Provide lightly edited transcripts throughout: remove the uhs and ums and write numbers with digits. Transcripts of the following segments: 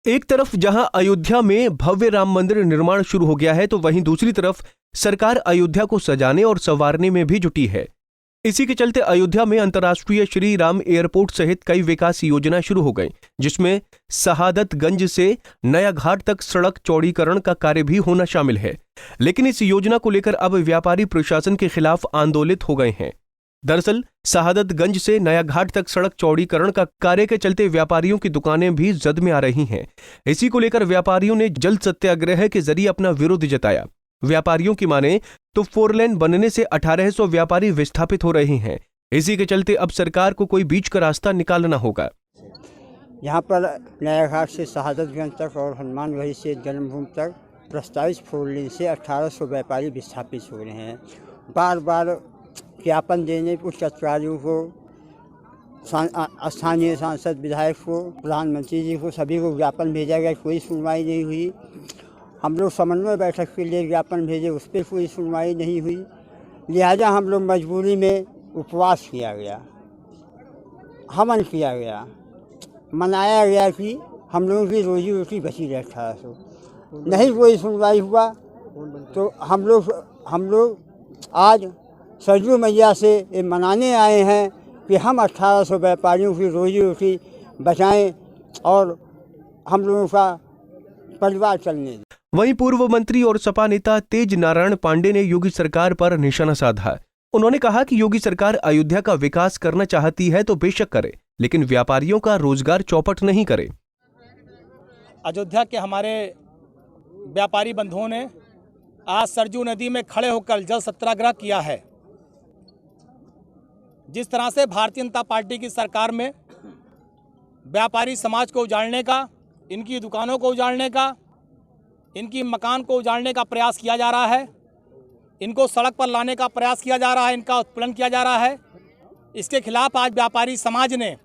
एक तरफ जहां अयोध्या में भव्य राम मंदिर निर्माण शुरू हो गया है, तो वहीं दूसरी तरफ सरकार अयोध्या को सजाने और संवारने में भी जुटी है। इसी के चलते अयोध्या में अंतर्राष्ट्रीय श्री राम एयरपोर्ट सहित कई विकास योजना शुरू हो गई, जिसमें शहादतगंज से नया घाट तक सड़क चौड़ीकरण का कार्य भी होना शामिल है। लेकिन इस योजना को लेकर अब व्यापारी प्रशासन के खिलाफ आंदोलित हो गए हैं। दरअसल शहादतगंज से नया घाट तक सड़क चौड़ीकरण का कार्य के चलते व्यापारियों की दुकानें भी जद में आ रही हैं। इसी को लेकर व्यापारियों ने जल सत्याग्रह के जरिए अपना विरोध जताया। व्यापारियों की माने तो 4 लेन बनने से 1800 व्यापारी विस्थापित हो रहे हैं। इसी के चलते अब सरकार को कोई बीच का रास्ता निकालना होगा। यहाँ पर नया घाट से शहादतगंज तक और हनुमानगढ़ी से जन्मभूमि तक प्रस्तावित 4 लेन से 1800 व्यापारी विस्थापित हो रहे हैं। बार बार ज्ञापन देने उच्च अधिकारियों को, स्थानीय सांसद, विधायक को, प्रधानमंत्री जी को, सभी को ज्ञापन भेजा गया, कोई सुनवाई नहीं हुई। हम लोग समन्वय बैठक के लिए ज्ञापन भेजे, उस पर कोई सुनवाई नहीं हुई। लिहाजा हम लोग मजबूरी में उपवास किया गया, हवन किया गया, मनाया गया कि हम लोगों की रोजी रोटी बची रहे। 1800 नहीं कोई सुनवाई हुआ तो हम लोग आज सरजू मैया से ये मनाने आए हैं कि हम 1800 व्यापारियों की रोजी रोटी बचाएं और हम लोगों का परिवार चलने दें। वहीं पूर्व मंत्री और सपा नेता तेज नारायण पांडे ने योगी सरकार पर निशाना साधा। उन्होंने कहा कि योगी सरकार अयोध्या का विकास करना चाहती है तो बेशक करे, लेकिन व्यापारियों का रोजगार चौपट नहीं करे। अयोध्या के हमारे व्यापारी बंधुओं ने आज सरजू नदी में खड़े होकर जल सत्याग्रह किया है। जिस तरह से भारतीय जनता पार्टी की सरकार में व्यापारी समाज को उजाड़ने का, इनकी दुकानों को उजाड़ने का, इनकी मकान को उजाड़ने का प्रयास किया जा रहा है, इनको सड़क पर लाने का प्रयास किया जा रहा है, इनका उत्पीड़न किया जा रहा है, इसके खिलाफ आज व्यापारी समाज ने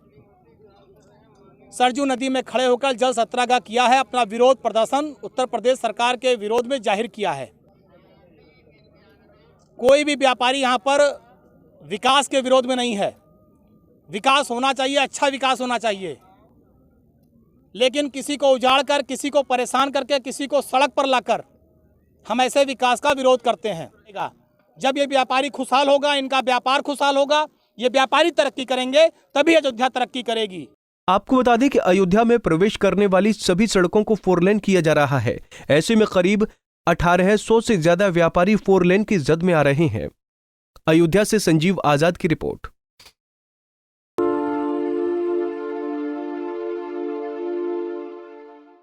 सरजू नदी में खड़े होकर जल सत्याग्रह किया है। अपना विरोध प्रदर्शन उत्तर प्रदेश सरकार के विरोध में जाहिर किया है। कोई भी व्यापारी यहाँ पर विकास के विरोध में नहीं है। विकास होना चाहिए, अच्छा विकास होना चाहिए, लेकिन किसी को उजाड़ कर, किसी को परेशान करके, किसी को सड़क पर लाकर हम ऐसे विकास का विरोध करते हैं। जब ये व्यापारी खुशहाल होगा, इनका व्यापार खुशहाल होगा, ये व्यापारी तरक्की करेंगे, तभी अयोध्या तरक्की करेगी। आपको बता दें कि अयोध्या में प्रवेश करने वाली सभी सड़कों को 4 लेन किया जा रहा है। ऐसे में करीब 1800 से ज्यादा व्यापारी 4 लेन की जद में आ रहे हैं। अयोध्या से संजीव आजाद की रिपोर्ट।